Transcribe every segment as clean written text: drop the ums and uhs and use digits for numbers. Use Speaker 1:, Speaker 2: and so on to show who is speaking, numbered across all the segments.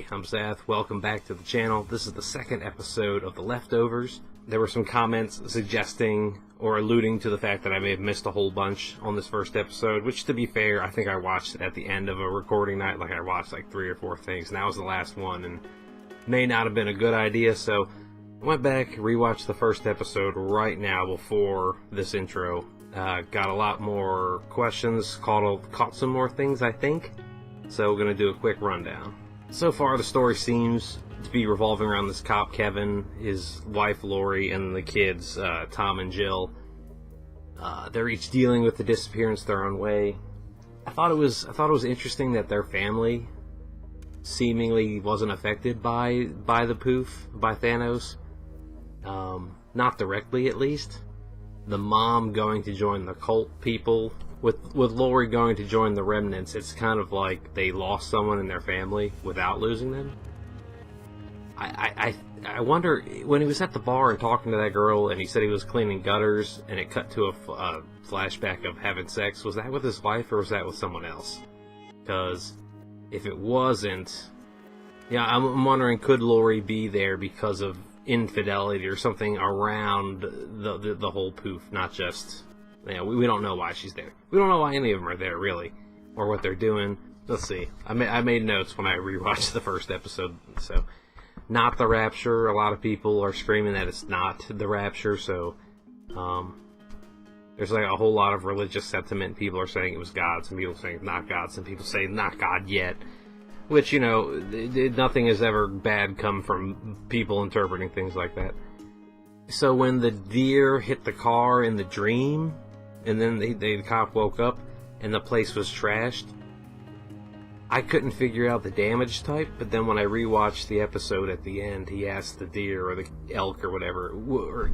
Speaker 1: Hey, I'm Seth. Welcome back to the channel. This is the second episode of The Leftovers. There were some comments suggesting or alluding to the fact that I may have missed a whole bunch on this first episode, which, to be fair, I think I watched it at the end of a recording night. Like, I watched like 3 or 4 things, and that was the last one, and may not have been a good idea, so I went back, rewatched the first episode right now before this intro. Got a lot more questions, caught some more things, I think. So we're going to do a quick rundown. So far, the story seems to be revolving around this cop, Kevin, his wife, Lori, and the kids, Tom and Jill. They're each dealing with the disappearance their own way. I thought it was interesting that their family seemingly wasn't affected by the poof, by Thanos. Not directly, at least. The mom going to join the cult people, with Lori going to join the remnants, it's kind of like they lost someone in their family without losing them. I wonder, when he was at the bar and talking to that girl and he said he was cleaning gutters and it cut to a flashback of having sex, was that with his wife or was that with someone else? Because if it wasn't, yeah, I'm wondering, could Lori be there because of infidelity or something around the whole poof, not just, you know, we don't know why she's there. We don't know why any of them are there, really, or what they're doing. Let's see. I made notes when I rewatched the first episode. So, not the Rapture. A lot of people are screaming that it's not the Rapture. So, there's like a whole lot of religious sentiment. People are saying it was God. Some people saying it's not God. Some people say not God yet. Which, you know, nothing has ever bad come from people interpreting things like that. So when the deer hit the car in the dream, and then the cop woke up and the place was trashed, I couldn't figure out the damage type, but then when I rewatched the episode at the end, he asked the deer or the elk or whatever,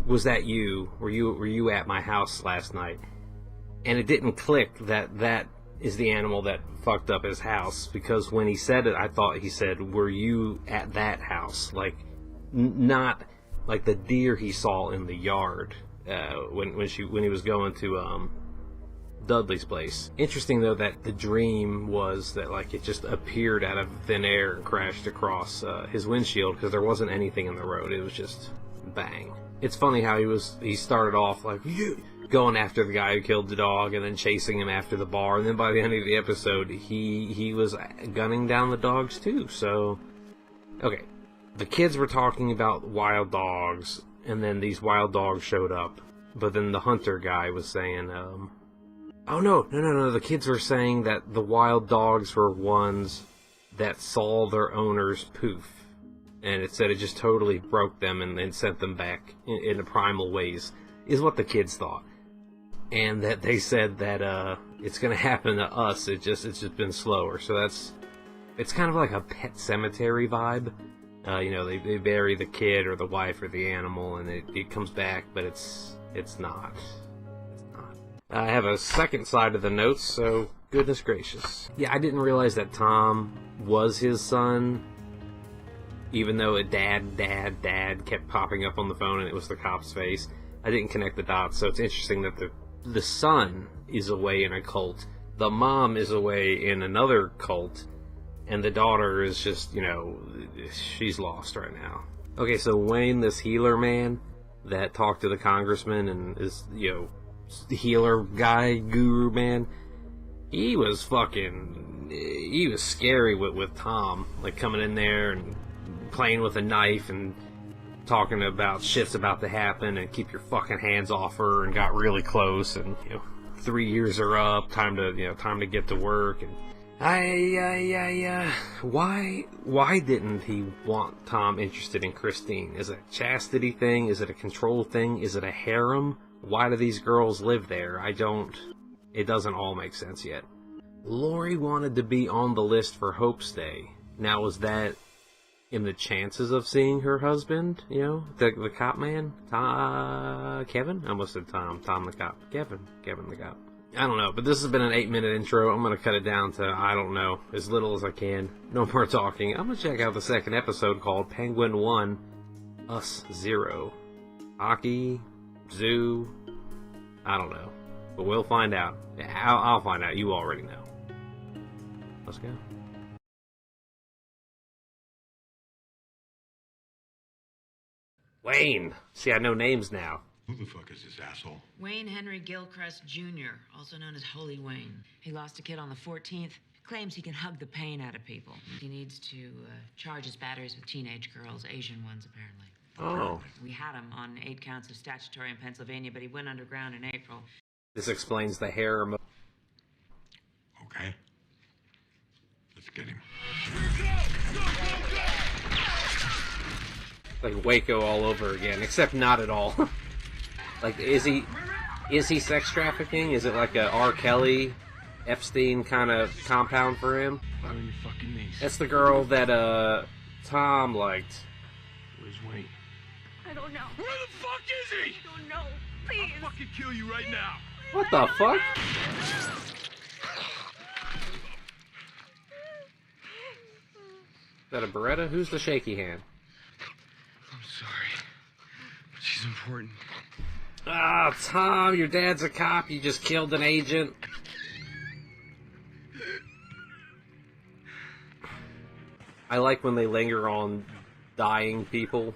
Speaker 1: was that you? Were you at my house last night? And it didn't click that is the animal that fucked up his house, because when he said it, I thought he said, were you at that house? Like, not like the deer he saw in the yard when he was going to Dudley's place. Interesting though that the dream was that, like, it just appeared out of thin air and crashed across his windshield, because there wasn't anything in the road. It was just bang. It's funny how he started off like, you, going after the guy who killed the dog and then chasing him after the bar, and then by the end of the episode he was gunning down the dogs too. So, okay, the kids were talking about wild dogs, and then these wild dogs showed up, but then the hunter guy was saying, oh no, the kids were saying that the wild dogs were ones that saw their owners poof, and it said it just totally broke them and sent them back in the primal ways, is what the kids thought. And that they said that it's gonna happen to us. It's just been slower. So it's kind of like a Pet Cemetery vibe. You know, they bury the kid or the wife or the animal, and it comes back, but it's not. It's not. I have a second side of the notes, so goodness gracious. Yeah, I didn't realize that Tom was his son, even though a dad kept popping up on the phone and it was the cop's face. I didn't connect the dots, so it's interesting that the son is away in a cult, the mom is away in another cult, and the daughter is just, you know, she's lost right now. Okay, so Wayne, this healer man that talked to the congressman and is, you know, the healer guy, guru man, he was scary with Tom, like coming in there and playing with a knife and talking about shit's about to happen and keep your fucking hands off her, and got really close, and, you know, 3 years are up, time to get to work. And why didn't he want Tom interested in Christine? Is it a chastity thing? Is it a control thing? Is it a harem? Why do these girls live there? It doesn't all make sense yet. Lori wanted to be on the list for Hope's Day. Now, was that in the chances of seeing her husband, you know, the cop man, Kevin? I almost said Tom the cop. Kevin the cop. I don't know, but this has been an 8-minute intro. I'm going to cut it down to, I don't know, as little as I can. No more talking. I'm going to check out the second episode called Penguin 1, Us 0. Hockey, zoo, I don't know. But we'll find out. I'll find out. You already know. Let's go. Wayne. See, I know names now.
Speaker 2: Who the fuck is this asshole?
Speaker 3: Wayne Henry Gilchrist Jr., also known as Holy Wayne. He lost a kid on the 14th. Claims he can hug the pain out of people. He needs to charge his batteries with teenage girls, Asian ones apparently.
Speaker 1: Oh.
Speaker 3: We had him on 8 counts of statutory in Pennsylvania, but he went underground in April.
Speaker 1: This explains the hair.
Speaker 2: Okay. Let's get him.
Speaker 1: Like Waco all over again, except not at all. Like, is he sex trafficking? Is it like a R. Kelly, Epstein kind of compound for him?
Speaker 4: On your fucking knees.
Speaker 1: That's the girl that Tom liked.
Speaker 4: Where's Wayne?
Speaker 5: I don't know.
Speaker 4: Where the fuck is he?
Speaker 5: I don't know. Please.
Speaker 4: I'll fucking kill you right now.
Speaker 1: What the fuck? Is that a Beretta? Who's the shaky hand?
Speaker 4: I'm sorry, but she's important.
Speaker 1: Ah, Tom, your dad's a cop. You just killed an agent. I like when they linger on dying people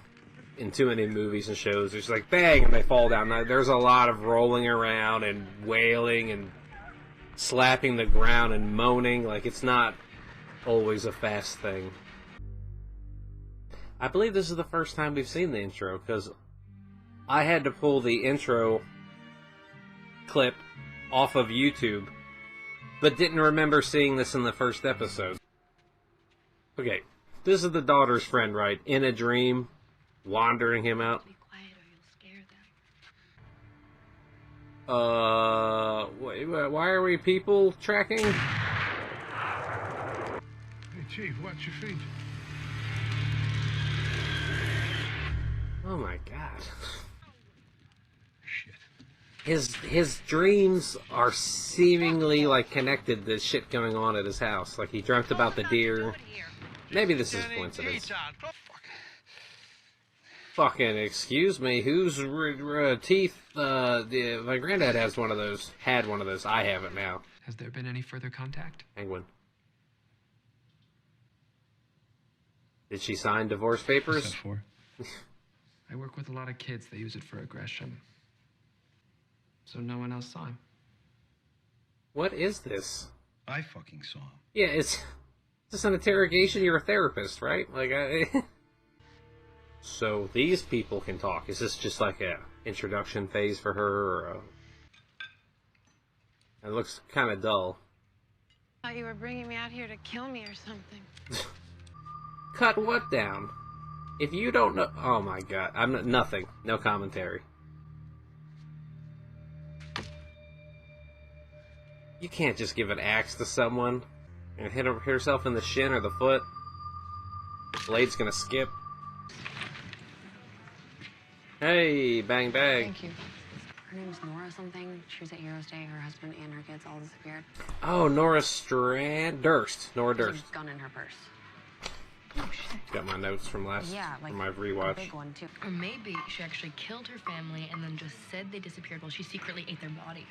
Speaker 1: in too many movies and shows. It's like, bang, and they fall down. Now, there's a lot of rolling around and wailing and slapping the ground and moaning. Like, it's not always a fast thing. I believe this is the first time we've seen the intro, because I had to pull the intro clip off of YouTube, but didn't remember seeing this in the first episode. Okay, this is the daughter's friend, right? In a dream, wandering him out.
Speaker 5: Be quiet or you'll scare them.
Speaker 1: Why are we people tracking?
Speaker 4: Hey, Chief, watch your feet.
Speaker 1: Oh my god.
Speaker 4: Shit.
Speaker 1: His dreams are seemingly like connected to shit going on at his house. Like he dreamt about the deer. Maybe this is coincidence. Fucking excuse me, whose teeth? My granddad has one of those. Had one of those. I have it now.
Speaker 6: Has there been any further contact?
Speaker 1: Penguin. Did she sign divorce papers?
Speaker 4: What's that for?
Speaker 6: I work with a lot of kids that use it for aggression. So no one else saw him.
Speaker 1: What is this?
Speaker 2: I fucking saw him.
Speaker 1: Yeah, it's just an interrogation. You're a therapist, right? Like, So these people can talk. Is this just like a introduction phase for her, or It looks kind of dull.
Speaker 5: I thought you were bringing me out here to kill me or something.
Speaker 1: Cut what down? If you don't know... Oh my god. Nothing. No commentary. You can't just give an axe to someone and hit herself in the shin or the foot. Blade's gonna skip. Hey, bang bang.
Speaker 7: Thank you. Her name's Nora something. She was at Heroes Day. Her husband and her kids all disappeared.
Speaker 1: Oh, Nora Durst. Nora
Speaker 7: There's
Speaker 1: Durst.
Speaker 7: a gun in her purse.
Speaker 1: Got my notes from
Speaker 7: Yeah,
Speaker 1: from
Speaker 7: like
Speaker 1: my
Speaker 7: a
Speaker 1: rewatch.
Speaker 7: big one too.
Speaker 8: Or maybe she actually killed her family and then just said they disappeared while she secretly ate their bodies.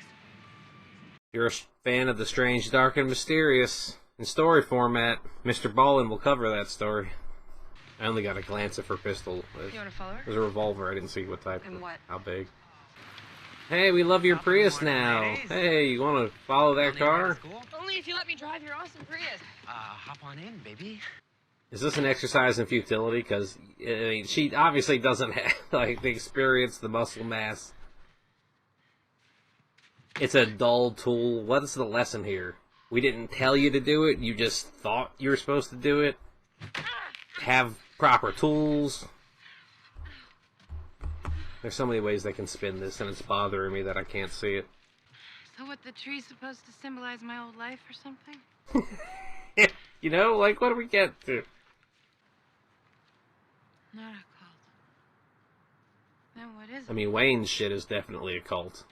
Speaker 1: You're a fan of the strange, dark, and mysterious in story format. Mr. Ballin will cover that story. I only got a glance at her pistol.
Speaker 5: You want to follow her?
Speaker 1: It was a revolver. I didn't see what type.
Speaker 7: And what?
Speaker 1: How big. Hey, we love your Prius now. Hey, you want to follow that car?
Speaker 5: Only if you let me drive your awesome Prius.
Speaker 9: Hop on in, baby.
Speaker 1: Is this an exercise in futility? Because I mean, she obviously doesn't have like the experience, the muscle mass. It's a dull tool. What is the lesson here? We didn't tell you to do it. You just thought you were supposed to do it. Have proper tools. There's so many ways they can spin this, and it's bothering me that I can't see it.
Speaker 5: So what, the tree's supposed to symbolize my old life or something?
Speaker 1: You know, like, what do we get to?
Speaker 5: Not a cult. Then what is it?
Speaker 1: I mean, Wayne's shit is definitely a cult.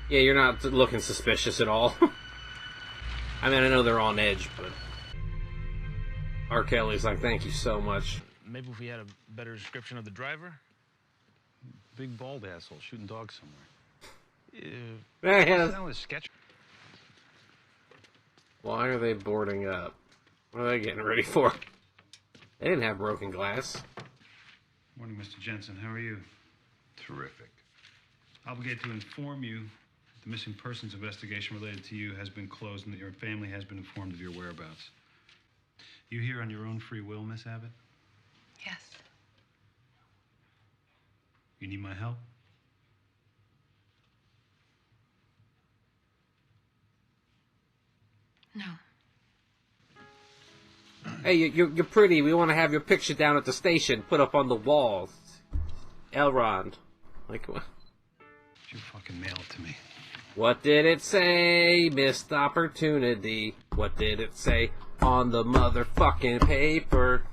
Speaker 1: Yeah, you're not looking suspicious at all. I mean, I know they're on edge, but... R. Kelly's like, thank you so much.
Speaker 9: Maybe if we had a better description of the driver?
Speaker 2: Big bald asshole shooting dogs somewhere.
Speaker 1: Yeah.
Speaker 9: That was sketch.
Speaker 1: Why are they boarding up? What are they getting ready for? They didn't have broken glass.
Speaker 2: Morning, Mr. Jensen. How are you?
Speaker 10: Terrific.
Speaker 2: Obligated to inform you that the missing persons investigation related to you has been closed and that your family has been informed of your whereabouts. You here on your own free will, Miss Abbott?
Speaker 5: Yes.
Speaker 2: You need my help?
Speaker 5: No.
Speaker 1: Hey, you're pretty. We want to have your picture down at the station, put up on the walls. Elrond. Like, what?
Speaker 2: You fucking mail it to me.
Speaker 1: What did it say? Missed opportunity. What did it say on the motherfucking paper?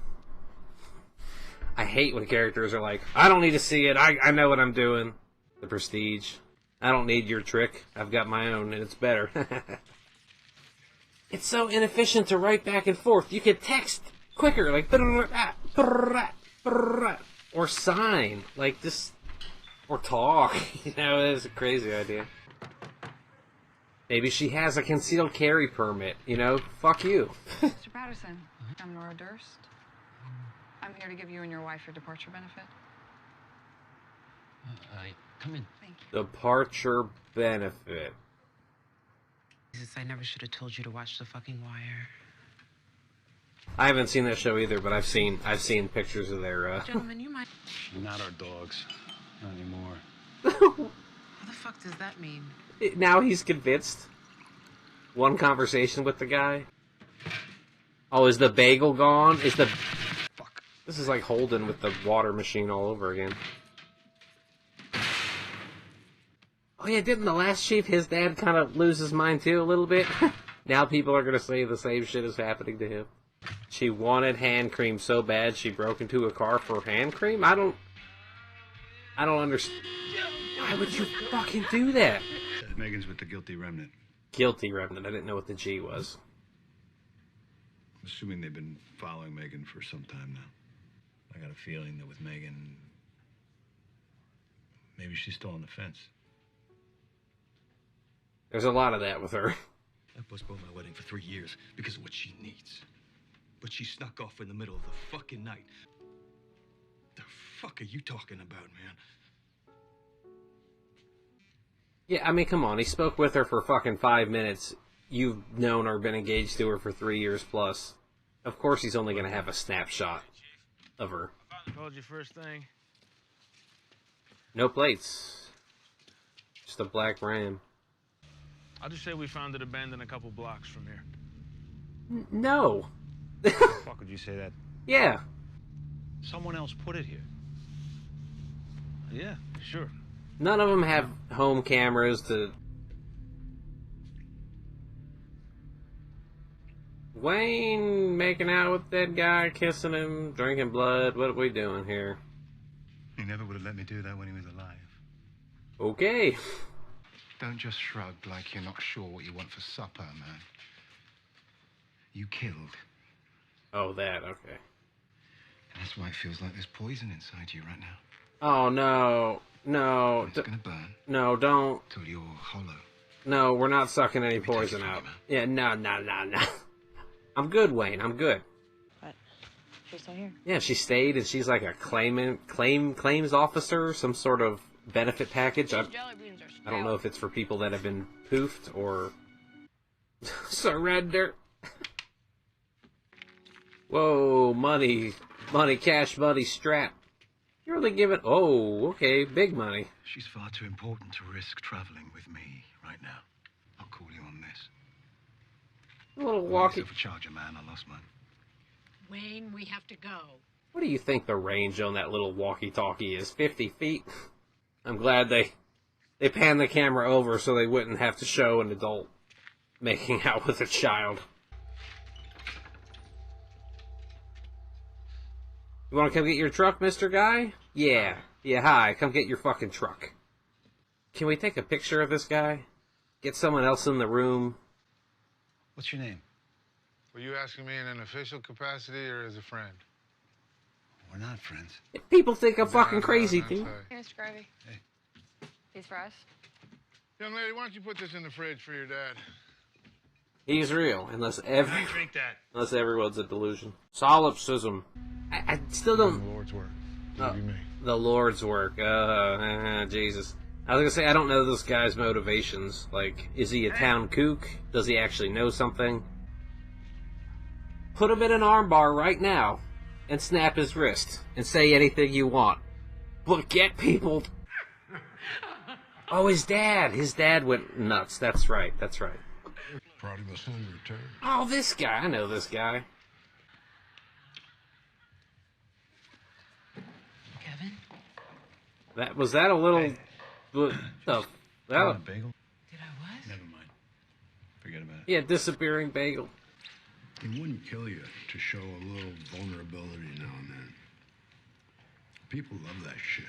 Speaker 1: I hate when characters are like, I don't need to see it. I know what I'm doing. The Prestige. I don't need your trick. I've got my own, and it's better. It's so inefficient to write back and forth. You could text quicker, like, or sign, like this, or talk. You know, it's a crazy idea. Maybe she has a concealed carry permit. You know, fuck you.
Speaker 11: Mr. Patterson, I'm Nora Durst. I'm here to give you and your wife your departure benefit.
Speaker 9: Come in.
Speaker 11: Thank you.
Speaker 1: Departure benefit.
Speaker 12: Jesus, I never should have told you to watch The Fucking Wire.
Speaker 1: I haven't seen that show either, but I've seen pictures of their.
Speaker 12: Gentlemen, you might.
Speaker 2: Not our dogs. Not anymore.
Speaker 12: What the fuck does that mean?
Speaker 1: Now he's convinced. One conversation with the guy. Oh, is the bagel gone? Is the... Fuck. This is like Holden with the water machine all over again. Oh yeah, didn't the last chief, his dad kind of lose his mind too a little bit? Now people are going to say the same shit is happening to him. She wanted hand cream so bad she broke into a car for hand cream? I don't understand. Why would you fucking do that?
Speaker 2: Megan's with the guilty remnant.
Speaker 1: Guilty remnant. I didn't know what the G was.
Speaker 2: I'm assuming they've been following Megan for some time now. I got a feeling that with Megan, maybe she's still on the fence.
Speaker 1: There's a lot of that with her.
Speaker 10: I postponed my wedding for 3 years because of what she needs. But she snuck off in the middle of the fucking night. The fuck are you talking about, man?
Speaker 1: Yeah, I mean, come on. He spoke with her for fucking 5 minutes. You've known or been engaged to her for 3 years plus. Of course he's only going to have a snapshot of her.
Speaker 9: Called you first thing.
Speaker 1: No plates. Just a black Ram.
Speaker 9: I'll just say we found it abandoned a couple blocks from here.
Speaker 1: No.
Speaker 2: The fuck would you say that?
Speaker 1: Yeah.
Speaker 2: Someone else put it here.
Speaker 9: Yeah, sure.
Speaker 1: None of them have home cameras to... Wayne making out with that guy, kissing him, drinking blood. What are we doing here?
Speaker 2: He never would have let me do that when he was alive.
Speaker 1: Okay.
Speaker 13: Don't just shrug like you're not sure what you want for supper, man. You killed.
Speaker 1: Oh, that, okay.
Speaker 13: That's why it feels like there's poison inside you right now.
Speaker 1: Oh, no. No.
Speaker 13: It's gonna burn.
Speaker 1: No, don't.
Speaker 13: Till you're hollow.
Speaker 1: No, we're not sucking any poison out. Yeah, no. I'm good, Wayne. I'm good.
Speaker 7: But she's still here.
Speaker 1: Yeah, she stayed, and she's like a claims officer, some sort of benefit package. I don't know if it's for people that have been poofed or surrender. Whoa, money, cash money, strap. You're really giving... Oh, okay, big money.
Speaker 13: She's far too important to risk traveling with me right now. I'll call you on this.
Speaker 1: A little walkie...
Speaker 13: For charger, man. I lost mine.
Speaker 14: Wayne, we have to go.
Speaker 1: What do you think the range on that little walkie-talkie is? 50 feet? I'm glad they panned the camera over so they wouldn't have to show an adult making out with a child. You want to come get your truck, Mr. Guy? Yeah. Yeah, hi. Come get your fucking truck. Can we take a picture of this guy? Get someone else in the room?
Speaker 2: What's your name?
Speaker 4: Were you asking me in an official capacity or as a friend?
Speaker 2: We're not friends.
Speaker 1: If people think I'm fucking crazy, dude.
Speaker 11: Hey, Mr. Gravy.
Speaker 2: Hey.
Speaker 11: These for us?
Speaker 4: Young lady, why don't you put this in the fridge for your dad?
Speaker 1: He's real, unless
Speaker 9: Drink that.
Speaker 1: everyone's a delusion. Solipsism. I still don't...
Speaker 4: The Lord's work. What do you mean?
Speaker 1: The Lord's work. Jesus. I was gonna say, I don't know this guy's motivations. Like, is he a town kook? Does he actually know something? Put him in an armbar right now and snap his wrist and say anything you want. But get people... Oh, his dad. His dad went nuts. That's right. That's right.
Speaker 4: Prodigal son returned.
Speaker 1: Oh, this guy. I know this guy.
Speaker 3: Kevin?
Speaker 1: Was that a little... Oh, that,
Speaker 2: A bagel?
Speaker 3: Did I what?
Speaker 2: Never mind. Forget about it.
Speaker 1: yeah, disappearing bagel.
Speaker 15: It wouldn't kill you to show a little vulnerability now and then. People love that shit.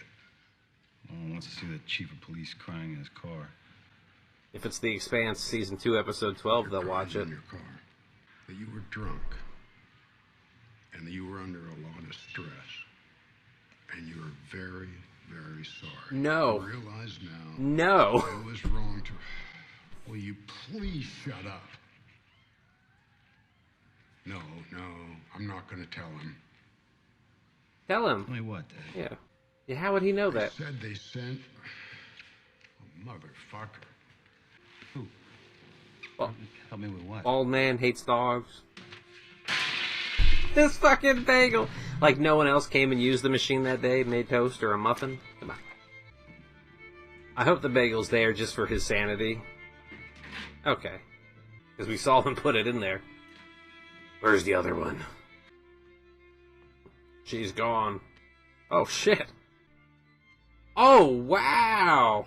Speaker 2: No one wants to see the chief of police crying in his car.
Speaker 1: If it's The Expanse Season 2, Episode 12, they'll watch it.
Speaker 15: In your car, that you were drunk, and that you were under a lot of stress, and you were very, very sorry.
Speaker 1: No.
Speaker 15: You realize now.
Speaker 1: No.
Speaker 15: It was wrong to. Will you please shut up? No, I'm not going to tell him.
Speaker 1: Tell him.
Speaker 2: Tell me what, Dad?
Speaker 1: Yeah. Yeah, how would he know that?
Speaker 15: They said they sent a motherfucker.
Speaker 2: Who?
Speaker 1: Well,
Speaker 2: Help me with what?
Speaker 1: Bald man hates dogs. This fucking bagel. Like no one else came and used the machine that day, made toast or a muffin. Come on. I hope the bagel's there just for his sanity. Okay. Because we saw him put it in there. Where's the other one? She's gone. Oh, shit. Oh, wow.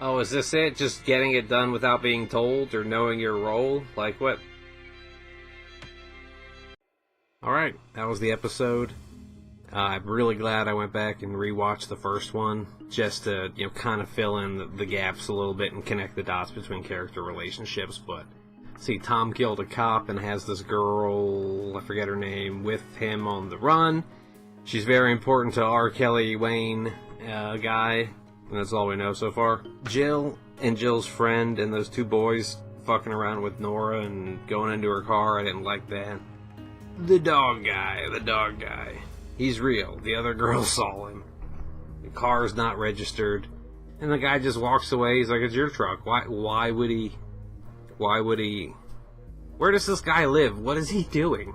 Speaker 1: Oh, is this it? Just getting it done without being told or knowing your role? Like what? Alright, that was the episode. I'm really glad I went back and rewatched the first one, just to, kind of fill in the gaps a little bit and connect the dots between character relationships, but... See, Tom killed a cop and has this girl, I forget her name, with him on the run. She's very important to R. Kelly Wayne guy, and that's all we know so far. Jill and Jill's friend and those two boys fucking around with Nora and going into her car, I didn't like that. The dog guy. He's real. The other girl saw him. The car's not registered. And the guy just walks away. He's like, it's your truck. Why would he... Where does this guy live? What is he doing?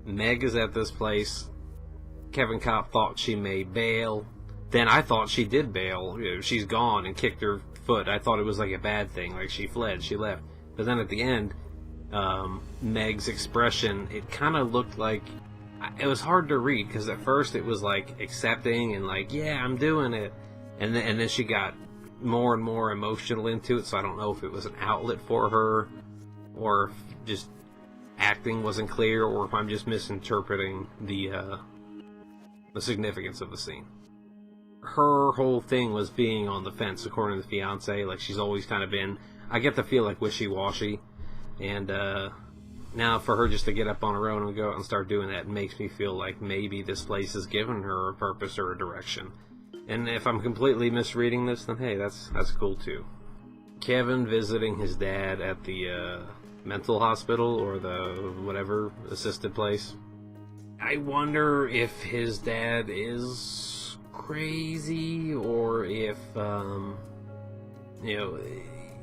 Speaker 1: Meg is at this place. Kevin Kopp thought she may bail. Then I thought she did bail. She's gone and kicked her foot. I thought it was like a bad thing. Like she fled. She left. But then at the end, Meg's expression, it kind of looked like... It was hard to read because at first it was like accepting and like, yeah, I'm doing it. And then she got more and more emotional into it, so I don't know if it was an outlet for her or if just acting wasn't clear or if I'm just misinterpreting the significance of the scene. Her whole thing was being on the fence according to the fiance, like she's always kind of been, I get the feel like wishy-washy, and now for her just to get up on her own and go out and start doing that makes me feel like maybe this place has given her a purpose or a direction. And if I'm completely misreading this, then hey, that's cool too. Kevin visiting his dad at the mental hospital or the whatever assisted place. I wonder if his dad is crazy or if,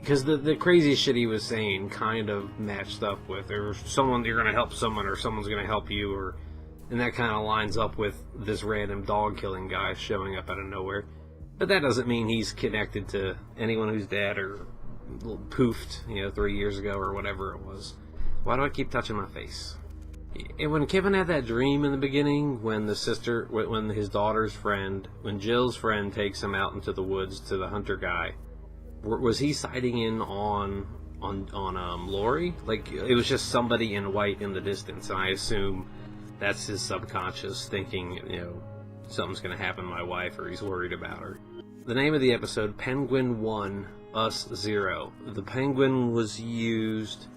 Speaker 1: because the crazy shit he was saying kind of matched up with, or someone, you're going to help someone or someone's going to help you, and that kind of lines up with this random dog killing guy showing up out of nowhere. But that doesn't mean he's connected to anyone whose dad or poofed, 3 years ago or whatever it was. Why do I keep touching my face? And when Kevin had that dream in the beginning, when his daughter's friend, when Jill's friend takes him out into the woods to the hunter guy, was he sighting in on Lori? Like, it was just somebody in white in the distance, and I assume that's his subconscious thinking, something's gonna happen to my wife, or he's worried about her. The name of the episode, Penguin 1, Us 0. The penguin was used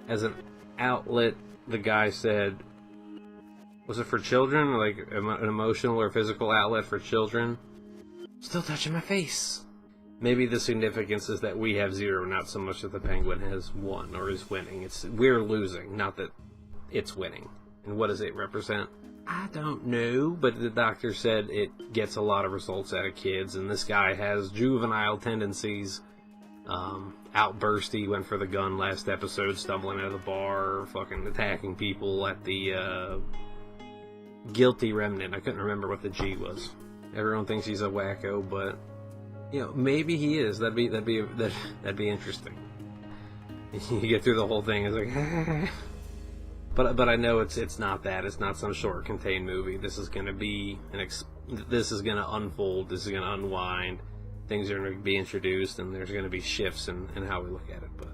Speaker 1: as an outlet, the guy said. Was it for children? Like an emotional or physical outlet for children? Still touching my face. Maybe the significance is that we have 0, not so much that the penguin has 1 or is winning. We're losing, not that it's winning. And what does it represent? I don't know, but the doctor said it gets a lot of results out of kids, and this guy has juvenile tendencies. Outbursty, went for the gun last episode, stumbling out of the bar, fucking attacking people at the Guilty Remnant. I couldn't remember what the G was. Everyone thinks he's a wacko, but maybe he is. That'd be interesting. You get through the whole thing, it's like but I know it's not that. It's not some short contained movie. This is going to be this is going to unfold. This is going to unwind. Things are going to be introduced, and there's going to be shifts in how we look at it. But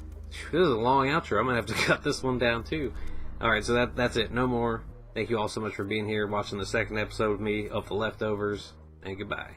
Speaker 1: this is a long outro. I'm going to have to cut this one down too. Alright, so that's it. No more. Thank you all so much for being here, watching the second episode of me of The Leftovers, and goodbye.